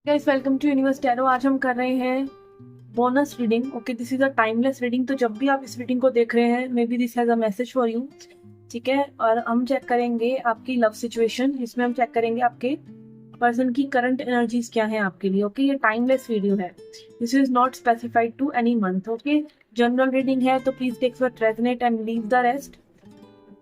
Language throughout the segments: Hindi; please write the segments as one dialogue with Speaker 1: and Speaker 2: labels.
Speaker 1: Guys welcome to Universe Tarot. आज हम कर रहे हैं bonus reading. Okay, this is a timeless reading. तो जब भी आप इस रीडिंग को देख रहे हैं, may be this has a message for you. ठीक है, और हम चेक करेंगे आपकी लव सिचुएशन। इसमें हम चेक करेंगे आपके पर्सन की करंट एनर्जीज क्या है आपके लिए। ओके, ये टाइमलेस वीडियो है। This is not specified to any month. Okay, general reading है तो please take what resonate and leave the rest.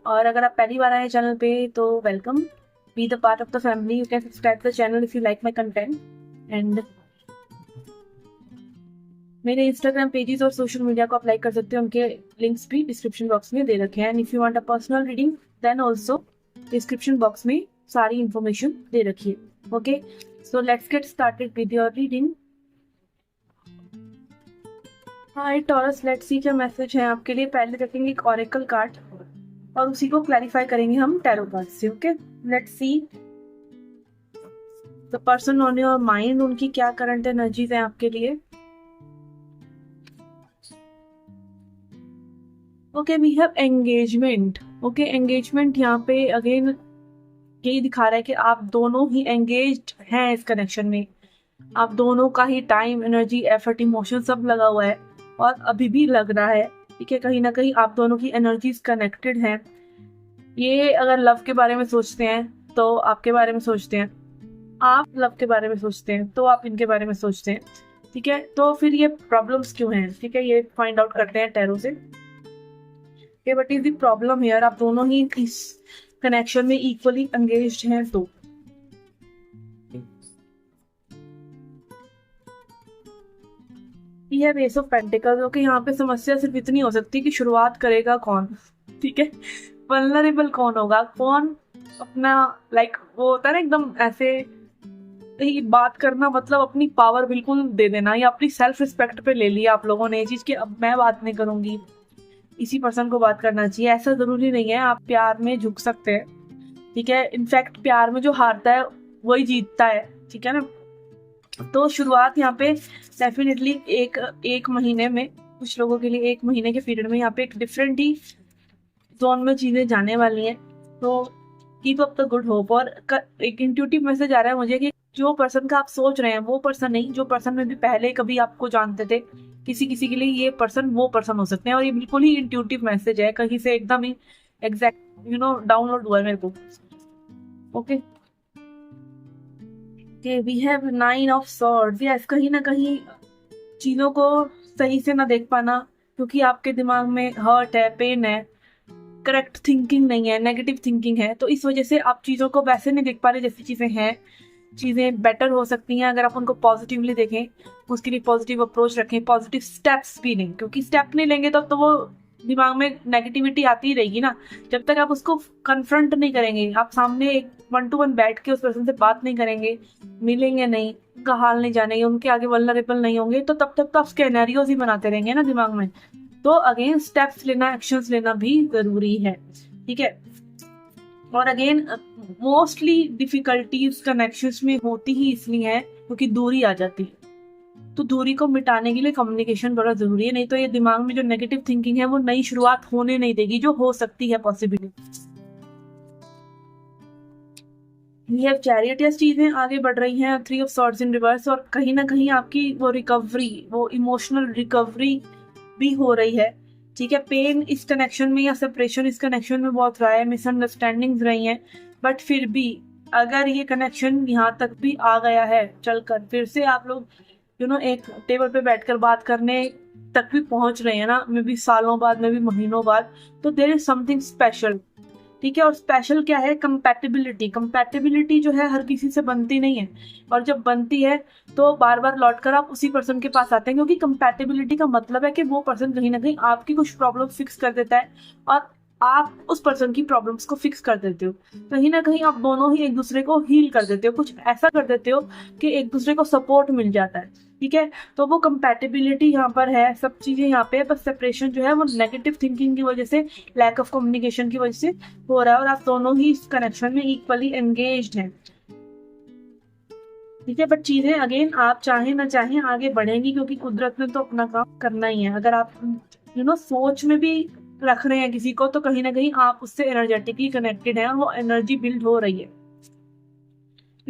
Speaker 1: और अगर आप पहली बार आए चैनल पे तो welcome, be the part of the family. You can subscribe the channel if you like my content. And मेरे इंस्टाग्राम पेजेस और सोशल मीडिया को आप लाइक कर सकते हैं, उनके लिंक्स भी डिस्क्रिप्शन बॉक्स में दे रखे हैं। And if you want a personal reading then also description box में सारी इंफॉर्मेशन दे रखी है। Okay, so let's get started with your reading. Hi Taurus, let's see क्या मैसेज है आपके लिए। पहले रखेंगे एक ऑरेकल कार्ड और उसी को क्लैरिफाई करेंगे हम टैरो कार्ड से। Okay, let's see the person on your mind, उनकी क्या करंट एनर्जीज है आपके लिए। Okay, we have engagement. Okay, engagement यहाँ पे अगेन यही दिखा रहा है कि आप दोनों ही एंगेज्ड हैं इस कनेक्शन में। आप दोनों का ही टाइम, एनर्जी, एफर्ट, इमोशन सब लगा हुआ है और अभी भी लग रहा है। ठीक है, कहीं ना कहीं आप दोनों की एनर्जीज कनेक्टेड हैं। ये अगर लव के बारे में सोचते हैं तो आपके बारे में सोचते हैं, आप लव के बारे में सोचते हैं तो आप इनके बारे में सोचते हैं। ठीक है, तो फिर ये प्रॉब्लम्स क्यों हैं? ठीक है, ये फाइंड आउट करते हैं टैरो से। Okay, but is the problem here आप दोनों ही इस कनेक्शन में इक्वली एंगेज्ड हैं तो ये है एस ऑफ पेंटिकल्स। ओके, यहाँ पे समस्या सिर्फ इतनी हो सकती है कि शुरुआत करेगा कौन। ठीक है, वल्नरेबल कौन होगा, कौन अपना वो होता है ना एकदम ऐसे ही बात करना, मतलब अपनी पावर बिल्कुल दे देना या अपनी सेल्फ रिस्पेक्ट पे ले लिया आप लोगों ने ये चीज कि अब मैं बात नहीं करूंगी, इसी पर्सन को बात करना चाहिए। ऐसा जरूरी नहीं है, आप प्यार में झुक सकते हैं। ठीक है, इनफैक्ट प्यार में जो हारता है वही जीतता है। ठीक है ना, तो शुरुआत यहाँ पे डेफिनेटली एक महीने में, कुछ लोगों के लिए एक महीने के पीरियड में यहाँ पे एक डिफरेंट ही जोन में चीजें जाने वाली हैं। तो keep up the good hope. और एक इंट्यूटिव मैसेज आ रहा है मुझे कि जो पर्सन का आप सोच रहे हैं वो पर्सन नहीं, जो पर्सन में भी पहले कभी आपको जानते थे, किसी किसी के लिए ये पर्सन वो पर्सन हो सकते हैं। और ये बिल्कुल ही इंट्यूटिव मैसेज है, कहीं से एकदम ही एग्जैक्ट डाउनलोड हुआ है मेरे को। Okay, we have nine of swords. Yes, कहीं ना कहीं चीजों को सही से ना देख पाना, क्योंकि आपके दिमाग में हर्ट है, पेन है, करेक्ट थिंकिंग नहीं है, नेगेटिव थिंकिंग है, तो इस वजह से आप चीजों को वैसे नहीं देख पा रहे जैसी चीजें हैं। चीजें बेटर हो सकती हैं अगर आप उनको पॉजिटिवली देखें, उसके लिए पॉजिटिव अप्रोच रखें, पॉजिटिव स्टेप्स भी लें। क्योंकि स्टेप नहीं लेंगे तब तो वो दिमाग में नेगेटिविटी आती ही रहेगी ना। जब तक आप उसको कन्फ्रंट नहीं करेंगे, आप सामने एक 1 to 1 बैठ के उस पर्सन से बात नहीं करेंगे, मिलेंगे नहीं, उनका हाल नहीं जानेंगे, उनके आगे वल्नरेबल नहीं होंगे, तो तब तक तो आप स्कैनरियोज ही बनाते रहेंगे ना दिमाग में। तो अगेन स्टेप्स लेना, एक्शंस लेना भी जरूरी है। ठीक है, और अगेन मोस्टली डिफिकल्टीज कनेक्शंस में होती ही इसलिए है क्योंकि दूरी आ जाती है। तो दूरी को मिटाने के लिए कम्युनिकेशन बड़ा जरूरी है, नहीं तो ये दिमाग में जो नेगेटिव थिंकिंग है वो नई शुरुआत होने नहीं देगी, जो हो सकती है पॉसिबिलिटी। We have chariot. या चीजें आगे बढ़ रही हैं, 3 ऑफ सॉर्ड्स इन रिवर्स, और कहीं ना कहीं आपकी वो रिकवरी, वो इमोशनल रिकवरी भी हो रही है। ठीक है, पेन इस कनेक्शन में या सेपरेशन इस कनेक्शन में बहुत रहा है, मिसअंडरस्टैंडिंग्स रही हैं, बट फिर भी अगर ये कनेक्शन यहाँ तक भी आ गया है चलकर, फिर से आप लोग एक टेबल पे बैठकर बात करने तक भी पहुंच रहे हैं ना, मे बी सालों बाद, मे बी महीनों बाद, तो देयर इज समथिंग स्पेशल। ठीक है, और स्पेशल क्या है? कंपैटिबिलिटी। कंपैटिबिलिटी जो है हर किसी से बनती नहीं है, और जब बनती है तो बार बार लौट कर आप उसी पर्सन के पास आते हैं, क्योंकि कंपैटिबिलिटी का मतलब है कि वो पर्सन कहीं ना कहीं आपकी कुछ प्रॉब्लम फिक्स कर देता है और आप उस पर्सन की प्रॉब्लम्स को फिक्स कर देते हो। कहीं ना कहीं आप दोनों ही एक दूसरे को हील कर देते हो, कुछ ऐसा कर देते हो कि एक दूसरे को सपोर्ट मिल जाता है। ठीक है, तो वो कंपैटिबिलिटी यहाँ पर है, सब चीजें यहाँ पे, बस सेपरेशन जो है वो नेगेटिव थिंकिंग की वजह से, लैक ऑफ कम्युनिकेशन की वजह से हो रहा है, और आप दोनों ही इस कनेक्शन में इक्वली एंगेज्ड हैं। ठीक है, बट चीजें अगेन आप चाहें ना चाहें आगे बढ़ेंगी, क्योंकि कुदरत ने तो अपना काम करना ही है। अगर आप सोच में भी रख रहे हैं किसी को, तो कहीं ना कहीं आप उससे एनर्जेटिकली कनेक्टेड हैं और वो एनर्जी बिल्ड हो रही है।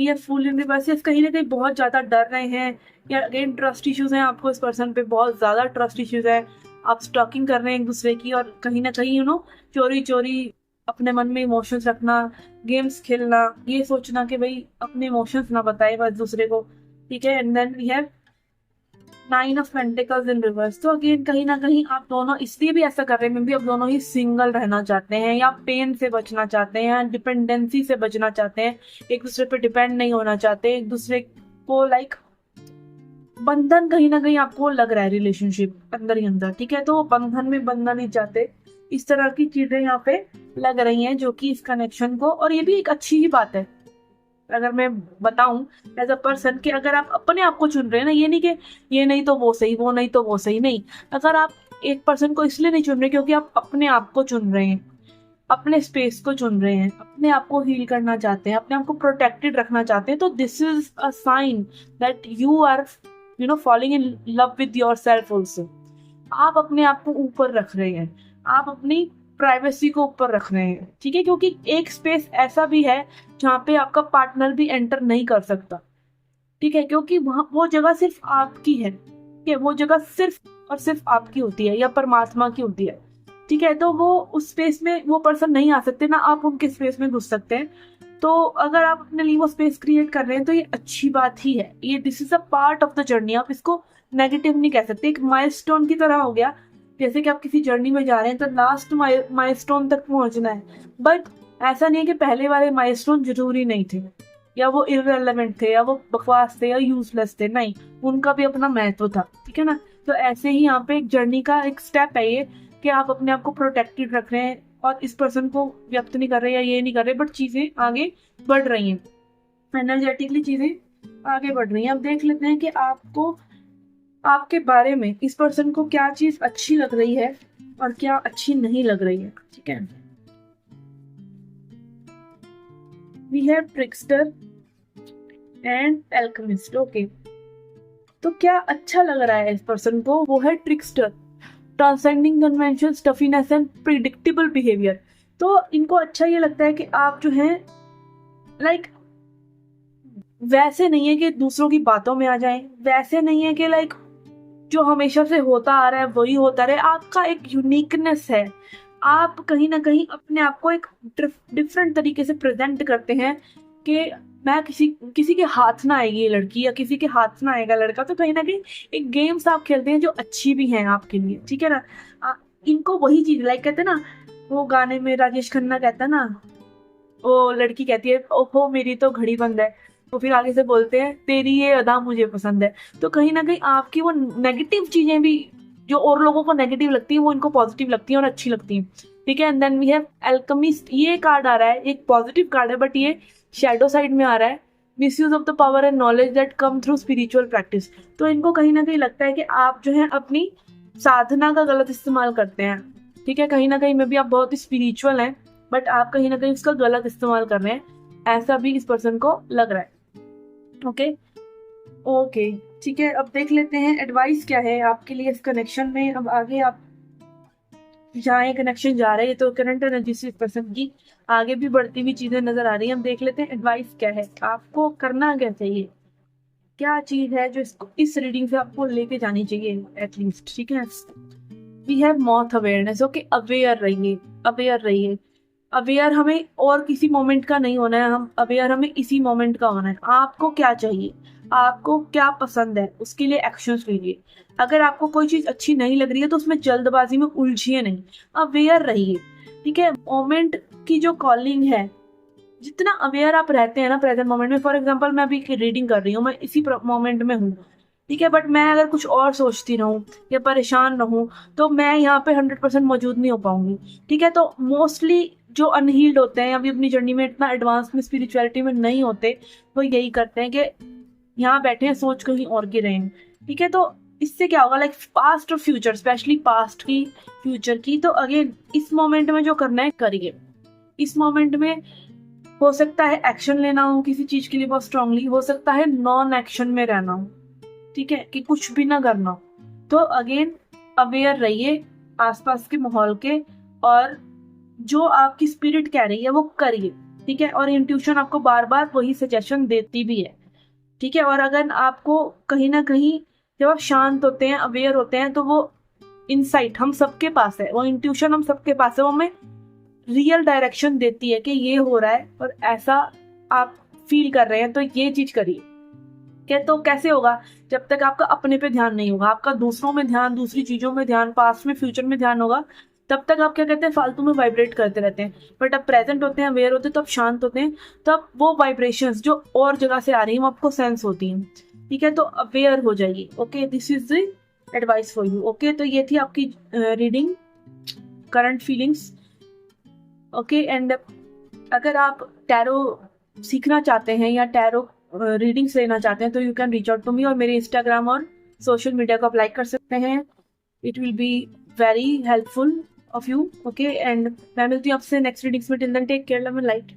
Speaker 1: We have fool in reverse, कहीं ना कहीं बहुत ज़्यादा डर रहे हैं, या अगेन ट्रस्ट इश्यूज हैं, आपको इस पर्सन पे बहुत ज़्यादा ट्रस्ट इश्यूज है, आप स्टॉकिंग कर रहे हैं एक दूसरे की, और कहीं ना कहीं चोरी चोरी अपने मन में इमोशंस रखना, गेम्स खेलना, ये सोचना कि भाई अपने इमोशंस ना बताए बस दूसरे को, ठीक है। And then we have 9 of pentacles in reverse. तो अगेन कहीं ना कहीं आप दोनों इसलिए भी ऐसा कर रहे हैं, मे बी आप दोनों ही सिंगल रहना चाहते हैं, या पेन से बचना चाहते हैं, डिपेंडेंसी से बचना चाहते हैं, एक दूसरे पे डिपेंड नहीं होना चाहते, एक दूसरे को लाइक बंधन कहीं ना कहीं आपको लग रहा है रिलेशनशिप अंदर ही अंदर, ठीक है। तो बंधन में बंधना नहीं चाहते, इस तरह की चीजें यहाँ पे लग रही हैं, जो कि इस कनेक्शन को, और ये भी एक अच्छी ही बात है अगर मैं बताऊं एज अ पर्सन, कि अगर आप अपने आप को चुन रहे हैं ना, ये नहीं कि ये नहीं तो वो सही, वो नहीं तो वो सही, नहीं। अगर आप एक पर्सन को इसलिए नहीं चुन रहे क्योंकि आप अपने आप को चुन रहे हैं, अपने स्पेस को चुन रहे हैं, अपने आप को हील करना चाहते हैं, अपने आप को प्रोटेक्टेड रखना चाहते हैं, तो this is a sign that you are falling in love with yourself also. आप अपने आप को ऊपर रख रहे हैं, आप अपनी प्राइवेसी को ऊपर रख रहे हैं, ठीक है, क्योंकि एक स्पेस ऐसा भी है जहाँ पे आपका पार्टनर भी एंटर नहीं कर सकता, ठीक है, क्योंकि वहाँ वो जगह सिर्फ आपकी है, ठीक है, वो जगह सिर्फ और सिर्फ आपकी होती है, या परमात्मा की होती है, ठीक है। तो वो उस स्पेस में वो पर्सन नहीं आ सकते, ना आप उनके स्पेस में घुस सकते हैं। तो अगर आप अपने लिए वो स्पेस क्रिएट कर रहे हैं तो ये अच्छी बात ही है, ये this is a part of the journey, आप इसको नेगेटिव नहीं कह सकते, एक माइलस्टोन की तरह हो गया। जैसे कि आप किसी जर्नी में जा रहे हैं तो लास्ट माइलस्टोन तक पहुंचना है, बट ऐसा नहीं है कि पहले वाले माइलस्टोन जरूरी नहीं थे, या वो इररिलेवेंट थे, या वो बकवास थे, या यूजलेस थे, नहीं, उनका भी अपना महत्व था, ठीक है ना। तो ऐसे ही यहाँ पे एक जर्नी का एक स्टेप है ये, कि आप अपने आप को प्रोटेक्टेड रख रहे हैं और इस पर्सन को व्यक्त नहीं कर रहे या ये नहीं कर रहे, बट चीजें आगे बढ़ रही हैं, एनर्जेटिकली चीजें आगे बढ़ रही हैं। अब देख लेते हैं कि आपको आपके बारे में इस पर्सन को क्या चीज अच्छी लग रही है और क्या अच्छी नहीं लग रही है, ठीक है। We have trickster and alchemist, okay. तो क्या अच्छा लग रहा है इस पर्सन को, वो है trickster, transcending convention, stuffiness and predictable behaviour. तो इनको अच्छा ये लगता है कि आप जो हैं लाइक वैसे नहीं है कि दूसरों की बातों में आ जाएं, वैसे नहीं है कि लाइक जो हमेशा से होता आ रहा है वही होता रहे, आपका एक यूनिकनेस है, आप कहीं ना कहीं अपने आप को एक डिफरेंट तरीके से प्रेजेंट करते हैं, कि मैं किसी के हाथ ना आएगी ये लड़की, या किसी के हाथ ना आएगा लड़का, तो कहीं ना कहीं एक गेम्स आप खेलते हैं जो अच्छी भी हैं आपके लिए, ठीक है ना। इनको वही चीज लाइक कहते हैं ना, वो गाने में राजेश खन्ना कहता है ना, वो लड़की कहती है ओहो मेरी तो घड़ी बंद है, तो फिर आगे से बोलते हैं तेरी ये अदा मुझे पसंद है। तो कहीं ना कहीं आपकी वो नेगेटिव चीजें भी जो और लोगों को नेगेटिव लगती है वो इनको पॉजिटिव लगती है और अच्छी लगती है, ठीक है। And then we have alchemist, ये कार्ड आ रहा है, एक पॉजिटिव कार्ड है, बट ये शैडो साइड में आ रहा है, misuse of the power and knowledge that come through spiritual practice. तो इनको कहीं ना कहीं लगता है कि आप जो है अपनी साधना का गलत इस्तेमाल करते हैं, ठीक है, कहीं ना कहीं में भी आप बहुत ही स्पिरिचुअल हैं, बट आप कहीं ना कहीं उसका गलत इस्तेमाल कर रहे हैं, ऐसा भी इस पर्सन को लग रहा है, ओके ओके, ठीक है। अब देख लेते हैं एडवाइस क्या है आपके लिए इस कनेक्शन में। अब आगे आप जहाँ ये कनेक्शन जा रहे हैं तो करंट एनर्जी से इस पर्सन की आगे भी बढ़ती हुई चीजें नजर आ रही हैं। अब देख लेते हैं एडवाइस क्या है, आपको करना क्या चाहिए, क्या चीज है जो इस रीडिंग से आपको लेके जानी चाहिए एटलीस्ट, ठीक है। We have moth awareness, okay, aware रहिए, अवेयर रहिए, अवेयर हमें और किसी मोमेंट का नहीं होना है, हम अवेयर हमें इसी मोमेंट का होना है। आपको क्या चाहिए, आपको क्या पसंद है, उसके लिए एक्शंस लीजिए। अगर आपको कोई चीज अच्छी नहीं लग रही है तो उसमें जल्दबाजी में उलझिए नहीं, अवेयर रहिए, ठीक है। मोमेंट की जो कॉलिंग है, जितना अवेयर आप रहते हैं ना प्रेजेंट मोमेंट में, फॉर एग्जांपल मैं अभी रीडिंग कर रही हूँ, मैं इसी मोमेंट में हूँ, ठीक है, बट मैं अगर कुछ और सोचती रहूं या परेशान रहूं तो मैं यहाँ पे 100% मौजूद नहीं हो पाऊंगी, ठीक है। तो मोस्टली जो अनहील्ड होते हैं, अभी अपनी जर्नी में इतना एडवांस में स्पिरिचुअलिटी में नहीं होते, वो यही करते हैं कि यहाँ बैठे हैं सोच कहीं और की रहे हैं, ठीक है। तो इससे क्या होगा, लाइक पास्ट और फ्यूचर, स्पेशली पास्ट की, फ्यूचर की, तो अगेन इस मोमेंट में जो करना है करिए। इस मोमेंट में हो सकता है एक्शन लेना हो किसी चीज के लिए बहुत स्ट्रांगली, हो सकता है नॉन एक्शन में रहना हो, ठीक है, कि कुछ भी ना करना हो। तो अगेन अवेयर रहिए आसपास के माहौल के, और जो आपकी स्पिरिट कह रही है वो करिए, ठीक है, और इंट्यूशन आपको बार बार वही सजेशन देती भी है। ठीक है, और अगर आपको कहीं ना कहीं जब आप शांत होते हैं, अवेयर होते हैं, तो वो इनसाइट हम सबके पास है, वो इंट्यूशन हम सबके पास है, वो हमें रियल डायरेक्शन देती है कि ये हो रहा है और ऐसा आप फील कर रहे हैं तो ये चीज करिए। क्या तो कैसे होगा? जब तक आपका अपने पे ध्यान नहीं होगा, आपका दूसरों में ध्यान, दूसरी चीजों में ध्यान, पास्ट में फ्यूचर में ध्यान होगा, तब तक आप क्या कहते हैं, फालतू में वाइब्रेट करते रहते हैं। बट अब प्रेजेंट होते हैं, अवेयर होते हैं, तब शांत होते हैं, तब वो वाइब्रेशंस जो और जगह से आ रही हैं वो आपको सेंस होती हैं। ठीक है, तो अवेयर हो जाइए। Okay, this is the advice for you. Okay, तो ये थी आपकी reading current feelings. Okay, and अगर आप टैरो सीखना चाहते हैं या टैरो रीडिंग्स लेना चाहते हैं तो you can reach out to me, और मेरे इंस्टाग्राम और सोशल मीडिया को आप लाइक कर सकते हैं। It will be very helpful of you. Okay, and मैं मिलती हूँ आपसे नेक्स्ट रीडिंग्स में। Till then take care, love and light.